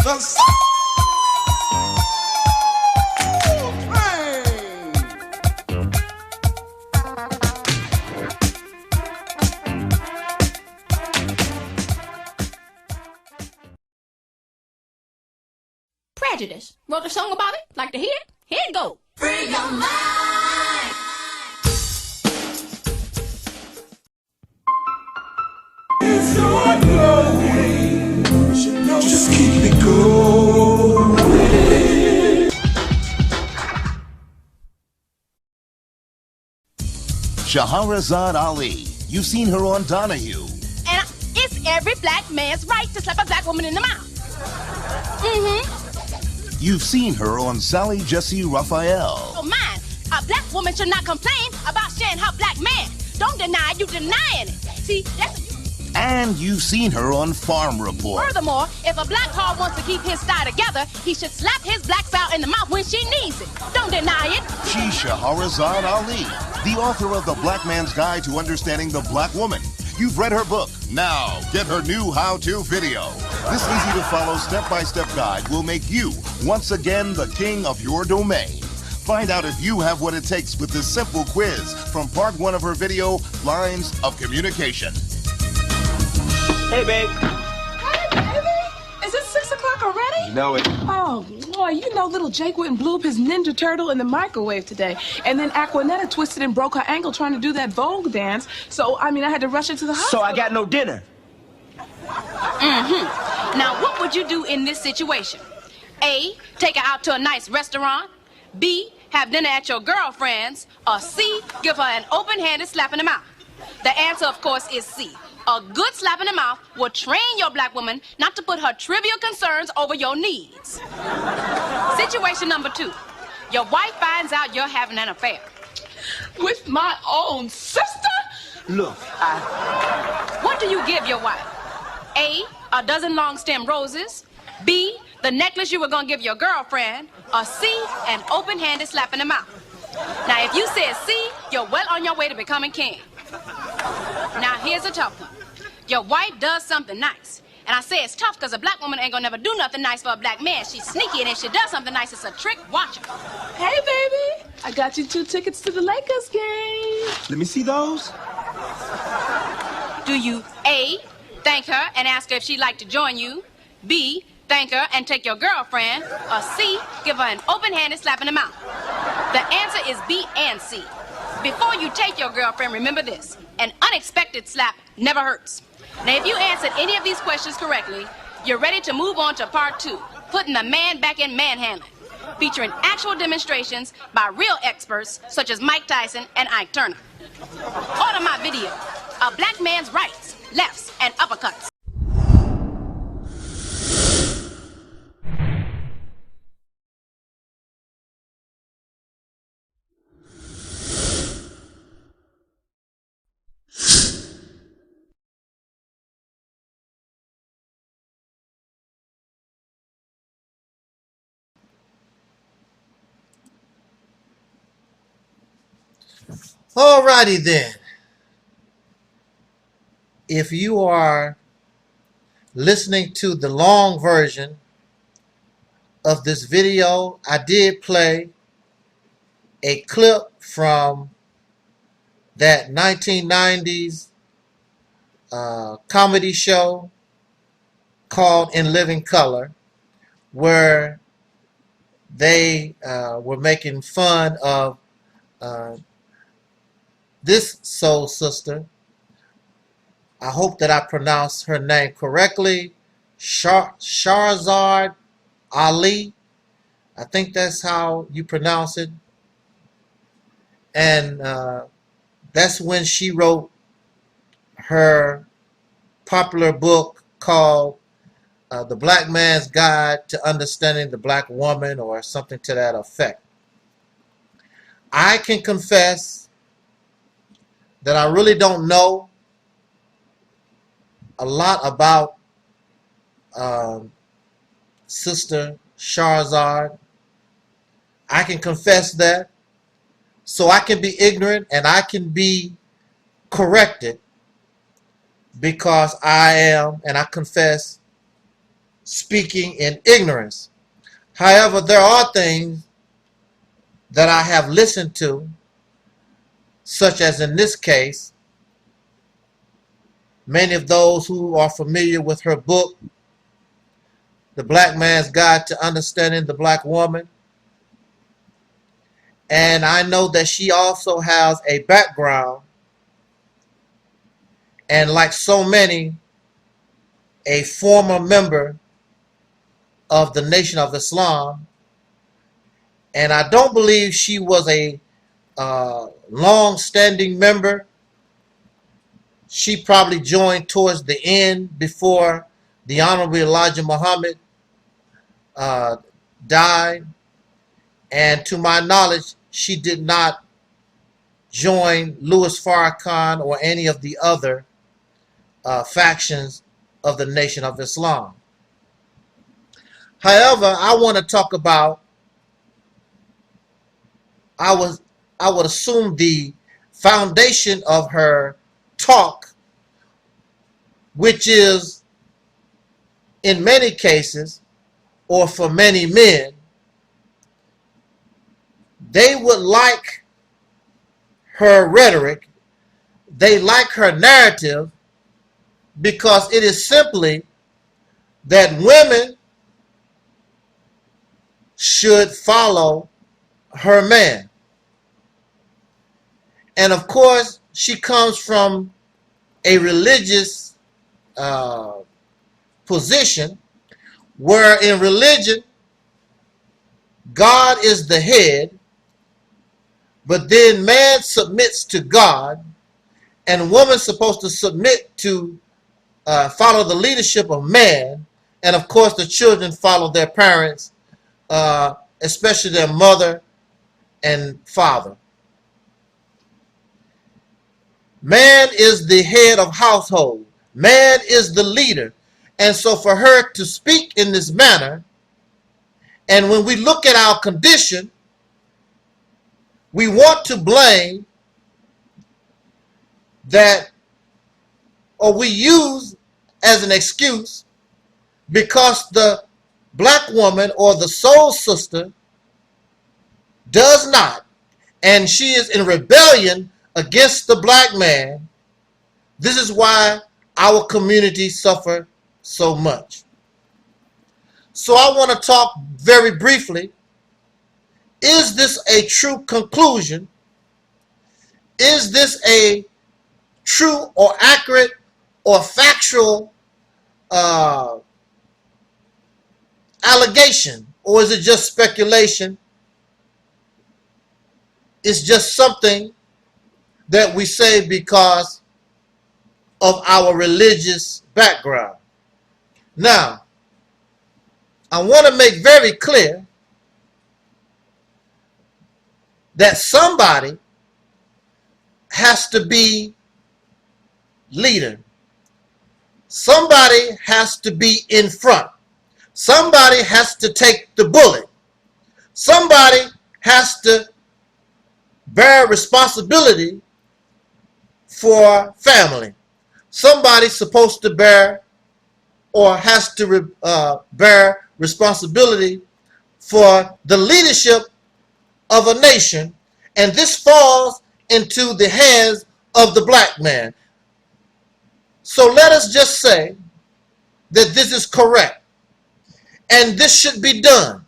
Prejudice. Wrote a song about it. Like to hear it? Here it goes. Free your mind. It's not going. Just keep it going. Shahrazad Ali. You've seen her on Donahue. And it's every black man's right to slap a black woman in the mouth. You've seen her on Sally Jesse Raphael. Oh, mine. A black woman should not complain about sharing her black man. Don't deny you denying it. See, that's... And you've seen her on Farm Report. Furthermore, if a black hog wants to keep his thigh together, he should slap his black fowl in the mouth when she needs it. Don't deny it. She's Shahrazad Ali, the author of The Black Man's Guide to Understanding the Black Woman. You've read her book. Now, get her new how-to video. This easy-to-follow step-by-step guide will make you, once again, the king of your domain. Find out if you have what it takes with this simple quiz from part 1 of her video, Lines of Communication. Hey, babe. Hey, baby. Is it 6 o'clock already? You know it. Oh, boy, you know little Jake went and blew up his Ninja Turtle in the microwave today. And then Aquanetta twisted and broke her ankle trying to do that Vogue dance. So, I had to rush her to the hospital. So I got no dinner. Now, what would you do in this situation? A, take her out to a nice restaurant. B, have dinner at your girlfriend's. Or C, give her an open-handed slap in the mouth. The answer, of course, is C. A good slap in the mouth will train your black woman not to put her trivial concerns over your needs. Situation number 2. Your wife finds out you're having an affair. With my own sister? Look, What do you give your wife? A, a dozen long-stem roses. B, the necklace you were going to give your girlfriend. Or C, an open-handed slap in the mouth. Now, if you said C, you're well on your way to becoming king. Now, here's a tough one. Your wife does something nice. And I say it's tough because a black woman ain't gonna never do nothing nice for a black man. She's sneaky, and if she does something nice, it's a trick. Watch her. Hey, baby. I got you 2 tickets to the Lakers game. let me see those. Do you A, thank her and ask her if she'd like to join you? B, thank her and take your girlfriend? Or C, give her an open-handed slap in the mouth? The answer is B and C. Before you take your girlfriend, remember this. An unexpected slap never hurts. Now, if you answered any of these questions correctly, you're ready to move on to part 2, putting the man back in manhandling, featuring actual demonstrations by real experts such as Mike Tyson and Ike Turner. Order my video, A Black Man's Rights, Lefts, and Uppercuts. Alrighty then. If you are listening to the long version of this video, I did play a clip from that 1990s comedy show called In Living Color, where they were making fun of this soul sister. I hope that I pronounced her name correctly. Shahrazad Ali. I think that's how you pronounce it. And that's when she wrote her popular book called The Black Man's Guide to Understanding the Black Woman, or something to that effect. I can confess that I really don't know a lot about Sister Shahrazad. I can confess that. So I can be ignorant and I can be corrected, because I am, and I confess, speaking in ignorance. However, there are things that I have listened to, such as in this case, many of those who are familiar with her book, The Black Man's Guide to Understanding the Black Woman. And I know that she also has a background, and like so many, a former member of the Nation of Islam. And I don't believe she was a long-standing member. She probably joined towards the end before the Honorable Elijah Muhammad died. And to my knowledge, she did not join Louis Farrakhan or any of the other factions of the Nation of Islam. However, I want to talk about, I would assume, the foundation of her talk, which is, in many cases, or for many men, they would like her rhetoric, they like her narrative, because it is simply that women should follow her man. And of course, she comes from a religious position, where in religion, God is the head, but then man submits to God, and woman's supposed to submit to follow the leadership of man, and of course the children follow their parents, especially their mother and father. Man is the head of household. Man is the leader. And so for her to speak in this manner, and when we look at our condition, we want to blame that, or we use as an excuse, because the black woman or the soul sister does not, and she is in rebellion against the black man. This is why our community suffer so much. So I want to talk very briefly. Is this a true conclusion? Is this a true or accurate or factual allegation? Or is it just speculation? It's just something that we say because of our religious background. Now, I want to make very clear that somebody has to be leader. Somebody has to be in front. Somebody has to take the bullet. Somebody has to bear responsibility for family. Somebody's supposed to bear or has to bear responsibility for the leadership of a nation, and this falls into the hands of the black man. So let us just say that this is correct and this should be done.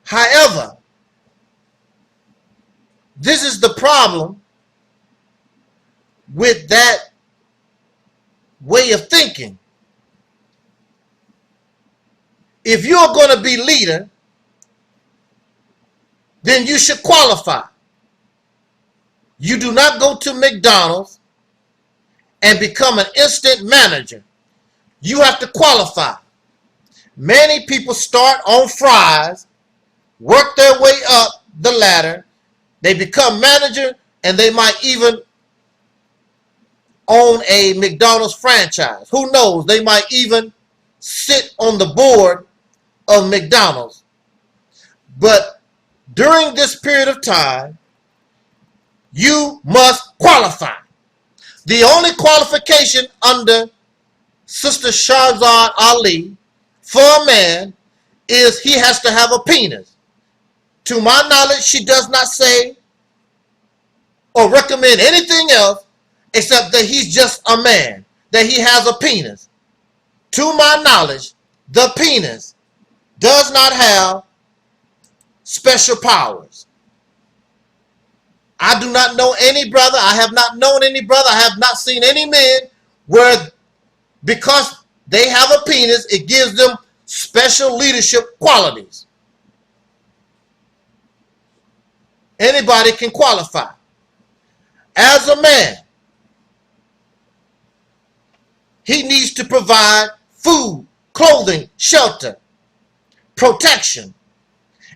However, this is the problem with that way of thinking. If you're going to be leader, then you should qualify. You do not go to McDonald's and become an instant manager. You have to qualify. Many people start on fries, work their way up the ladder, they become manager, and they might even own a McDonald's franchise. Who knows? They might even sit on the board of McDonald's. But during this period of time, you must qualify. The only qualification under Sister Shahrazad Ali, for a man, is he has to have a penis. To my knowledge, she does not say or recommend anything else except that he's just a man, that he has a penis. To my knowledge, the penis does not have special powers. I do not know any brother, I have not known any brother, I have not seen any men where because they have a penis, it gives them special leadership qualities. Anybody can qualify. As a man, he needs to provide food, clothing, shelter, protection.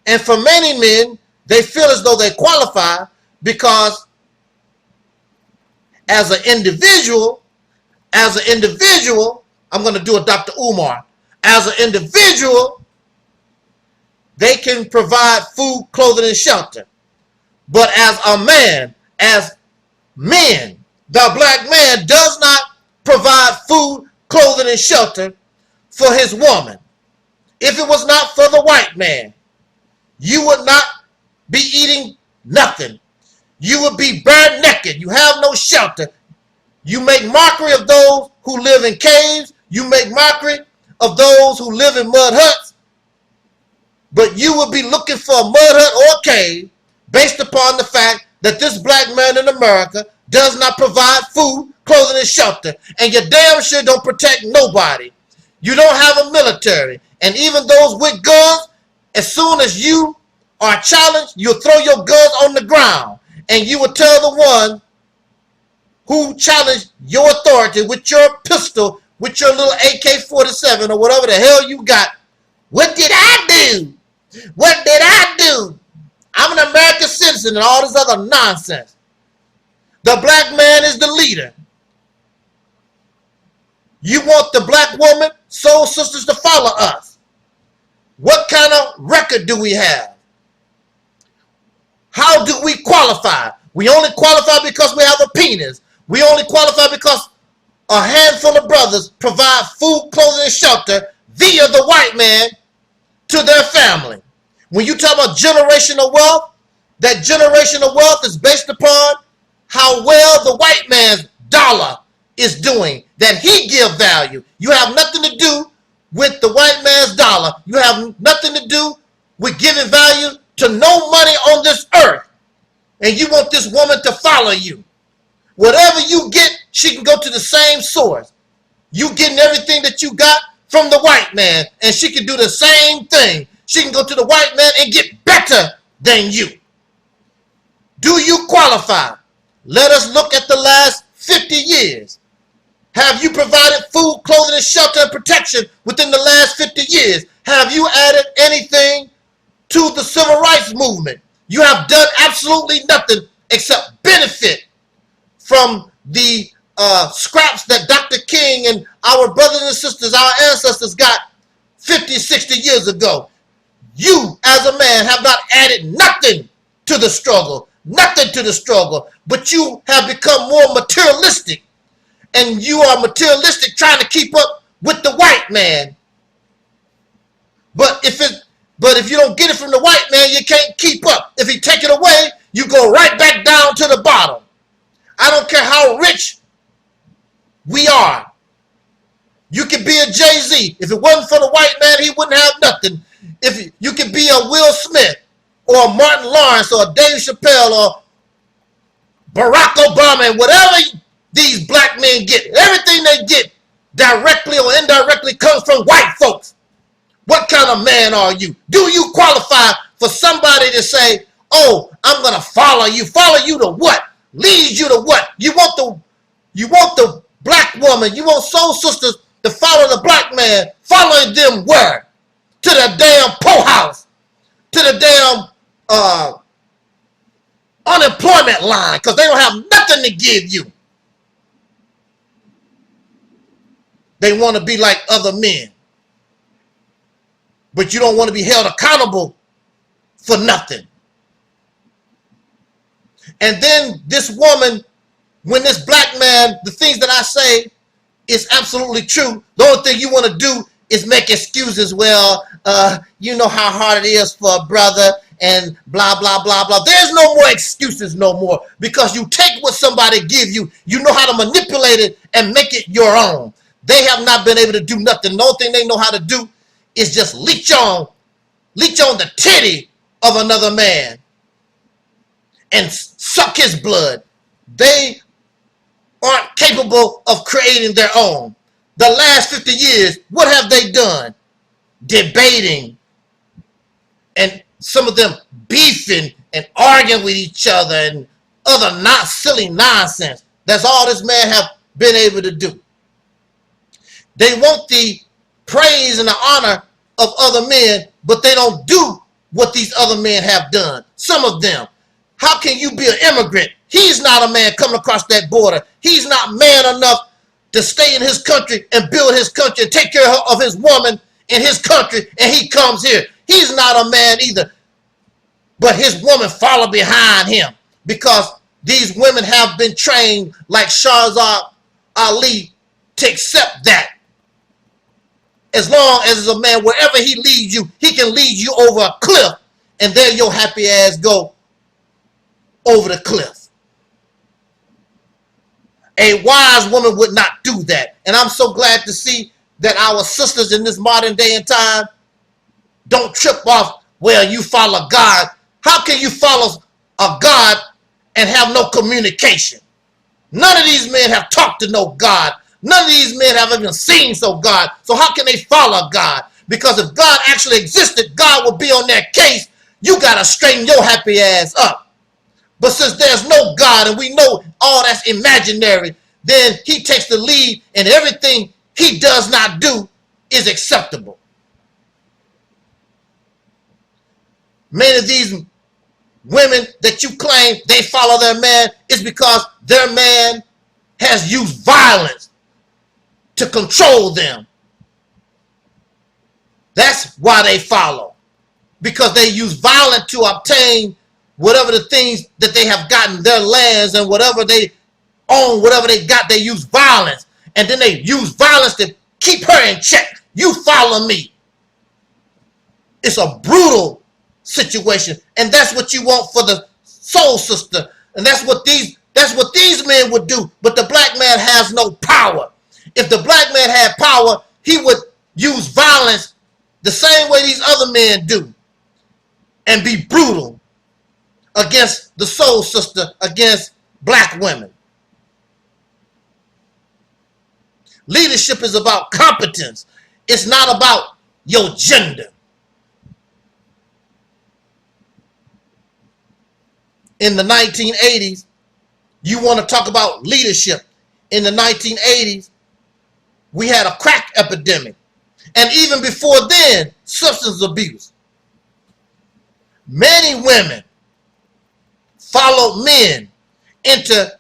And for many men, they feel as though they qualify because as an individual, I'm going to do a Dr. Umar. As an individual, they can provide food, clothing, and shelter. But as a man, as men, the black man does not provide food, clothing, and shelter for his woman. If it was not for the white man, you would not be eating nothing. You would be bare naked. You have no shelter. You make mockery of those who live in caves. You make mockery of those who live in mud huts. But you would be looking for a mud hut or a cave based upon the fact that this black man in America does not provide food, clothing, and shelter. And you damn sure don't protect nobody. You don't have a military. And even those with guns, as soon as you are challenged, you'll throw your guns on the ground. And you will tell the one who challenged your authority with your pistol, with your little AK-47 or whatever the hell you got, what did I do? What did I do? I'm an American citizen and all this other nonsense. The black man is the leader. You want the black woman, soul sisters, to follow us. What kind of record do we have? How do we qualify? We only qualify because we have a penis. We only qualify because a handful of brothers provide food, clothing, and shelter via the white man to their family. When you talk about generational wealth, that generational wealth is based upon how well the white man's dollar is doing, that he give value. You have nothing to do with the white man's dollar. You have nothing to do with giving value to no money on this earth. And you want this woman to follow you. Whatever you get, she can go to the same source. You getting everything that you got from the white man, and she can do the same thing. She can go to the white man and get better than you. Do you qualify? Let us look at the last 50 years. Have you provided food, clothing, and shelter and protection within the last 50 years? Have you added anything to the civil rights movement? You have done absolutely nothing except benefit from the scraps that Dr. King and our brothers and sisters, our ancestors got 50, 60 years ago. You, as a man, have not added nothing to the struggle. Nothing to the struggle. But you have become more materialistic. And you are materialistic trying to keep up with the white man. But if you don't get it from the white man, you can't keep up. If he take it away, you go right back down to the bottom. I don't care how rich we are. You could be a Jay-Z. If it wasn't for the white man, he wouldn't have nothing. If you could be a Will Smith or a Martin Lawrence or a Dave Chappelle or Barack Obama, and whatever these black men get, everything they get directly or indirectly comes from white folks. What kind of man are you? Do you qualify for somebody to say, oh, I'm going to follow you? Follow you to what? Lead you to what? You want the black woman, you want soul sisters to follow the black man. Following them where? To the damn poorhouse. To the damn unemployment line, because they don't have nothing to give you. They want to be like other men. But you don't want to be held accountable for nothing. And then this woman, when this black man, the things that I say, It's absolutely true. The only thing you want to do is make excuses. Well, you know how hard it is for a brother and blah, blah, blah, blah. There's no more excuses no more, because you take what somebody give you, you know how to manipulate it and make it your own. They have not been able to do nothing. The only thing they know how to do is just leech on the titty of another man and suck his blood. They aren't capable of creating their own. The last 50 years, what have they done? Debating, and some of them beefing and arguing with each other and other not silly nonsense. That's all this man have been able to do. They want the praise and the honor of other men, but they don't do what these other men have done. Some of them. How can you be an immigrant? He's not a man coming across that border. He's not man enough to stay in his country and build his country and take care of his woman in his country, and he comes here. He's not a man either. But his woman follow behind him, because these women have been trained like Shahrazad Ali to accept that. As long as it's a man, wherever he leads you, he can lead you over a cliff, and there your happy ass go over the cliff. A wise woman would not do that. And I'm so glad to see that our sisters in this modern day and time don't trip off, well, you follow God. How can you follow a God and have no communication? None of these men have talked to no God. None of these men have even seen no God. So how can they follow God? Because if God actually existed, God would be on their case. You got to straighten your happy ass up. But since there's no God and we know all that's imaginary, then he takes the lead, and everything he does not do is acceptable. Many of these women that you claim they follow their man is because their man has used violence to control them. That's why they follow. Because they use violence to obtain whatever the things that they have gotten, their lands and whatever they own, whatever they got, they use violence. And then they use violence to keep her in check. You follow me. It's a brutal situation. And that's what you want for the soul sister. And that's what these men would do. But the black man has no power. If the black man had power, he would use violence the same way these other men do and be brutal against the soul sister, against black women. Leadership is about competence. It's not about your gender. In the 1980s, you want to talk about leadership. In the 1980s, we had a crack epidemic. And even before then, substance abuse. Many women followed men into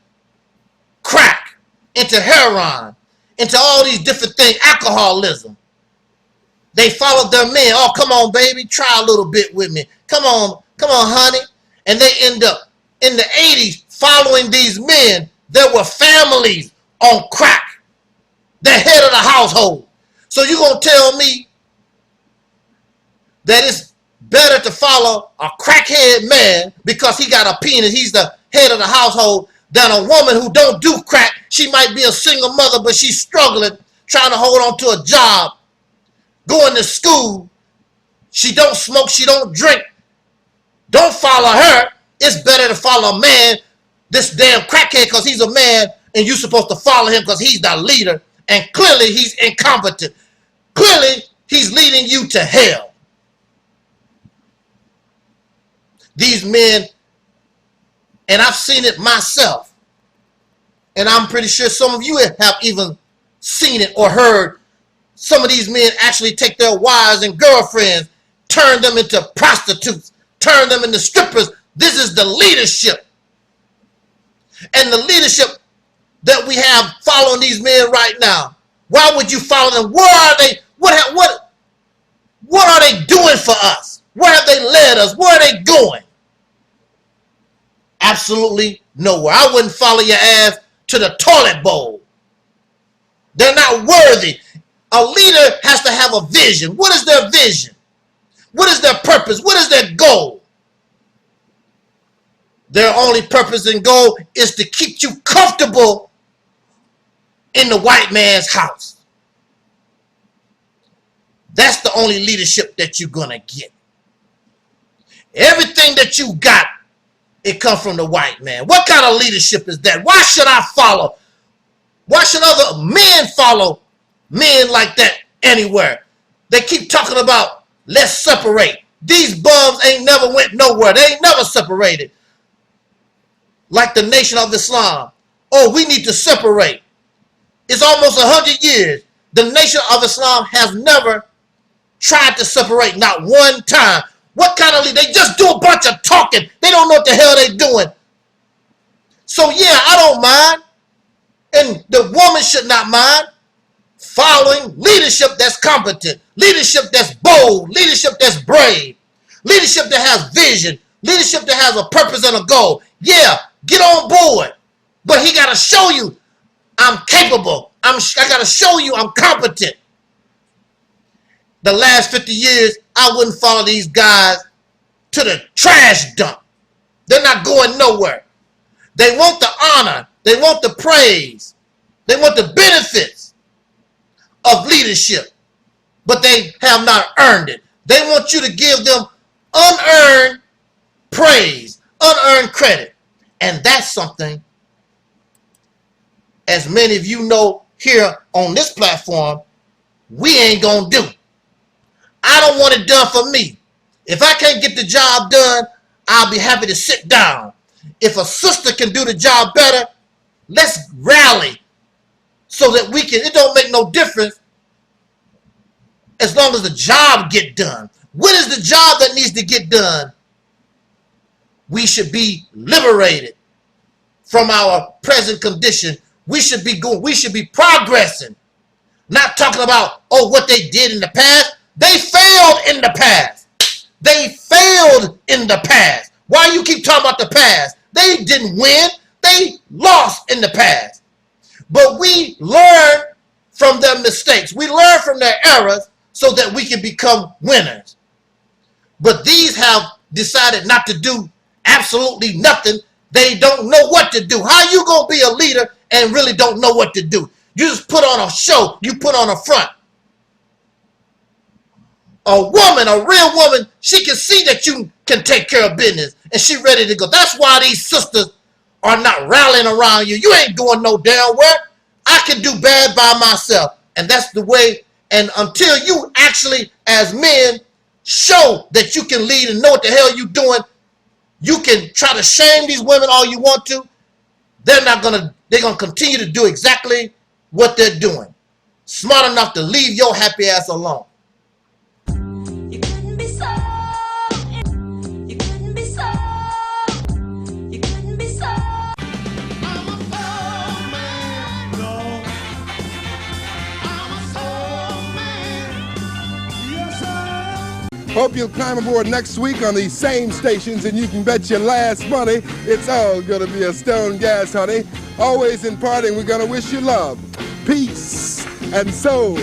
crack, into heroin, into all these different things, alcoholism. They followed their men. Oh, come on, baby, try a little bit with me. Come on, honey. And they end up in the 80s following these men. There were families on crack, the head of the household. So you're going to tell me that it's better to follow a crackhead man because he got a penis, he's the head of the household, than a woman who don't do crack. She might be a single mother, but she's struggling, trying to hold on to a job, going to school. She don't smoke, she don't drink. Don't follow her. It's better to follow a man, this damn crackhead, because he's a man, and you're supposed to follow him because he's the leader, and clearly he's incompetent. Clearly he's leading you to hell. These men, and I've seen it myself, and I'm pretty sure some of you have even seen it or heard some of these men actually take their wives and girlfriends, turn them into prostitutes, turn them into strippers. This is the leadership. And the leadership that we have following these men right now. Why would you follow them? Where are they? What are they doing for us? Where have they led us? Where are they going? Absolutely nowhere. I wouldn't follow your ass to the toilet bowl. They're not worthy. A leader has to have a vision. What is their vision? What is their purpose? What is their goal? Their only purpose and goal is to keep you comfortable in the white man's house. That's the only leadership that you're going to get. Everything that you got, it comes from the white man. What kind of leadership is that? Why should I follow? Why should other men follow men like that anywhere? They keep talking about, let's separate. These bums ain't never went nowhere. They ain't never separated. Like the Nation of Islam. Oh, we need to separate. It's almost 100 years. The Nation of Islam has never tried to separate, not one time. What kind of leader? They just do a bunch of talking. They don't know what the hell they're doing. So yeah, I don't mind. And the woman should not mind following leadership that's competent, leadership that's bold, leadership that's brave, leadership that has vision, leadership that has a purpose and a goal. Yeah, get on board. But he got to show you I'm capable. I got to show you I'm competent. The last 50 years, I wouldn't follow these guys to the trash dump. They're not going nowhere. They want the honor. They want the praise. They want the benefits of leadership. But they have not earned it. They want you to give them unearned praise, unearned credit. And that's something, as many of you know here on this platform, we ain't gonna do. I don't want it done for me. If I can't get the job done, I'll be happy to sit down. If a sister can do the job better, let's rally so that we can, it don't make no difference as long as the job get done. What is the job that needs to get done? We should be liberated from our present condition. We should be going, we should be progressing. Not talking about, oh, what they did in the past. They failed in the past. They failed in the past. Why you keep talking about the past? They didn't win. They lost in the past. But we learn from their mistakes. We learn from their errors so that we can become winners. But these have decided not to do absolutely nothing. They don't know what to do. How you going to be a leader and really don't know what to do? You just put on a show. You put on a front. A woman, a real woman, she can see that you can take care of business and she ready to go. That's why these sisters are not rallying around you. You ain't going no damn where. I can do bad by myself. And that's the way. And until you actually, as men, show that you can lead and know what the hell you're doing, you can try to shame these women all you want to. They're gonna continue to do exactly what they're doing. Smart enough to leave your happy ass alone. Hope you'll climb aboard next week on these same stations and you can bet your last money it's all gonna be a stone gas, honey. Always in parting, we're gonna wish you love, peace, and soul.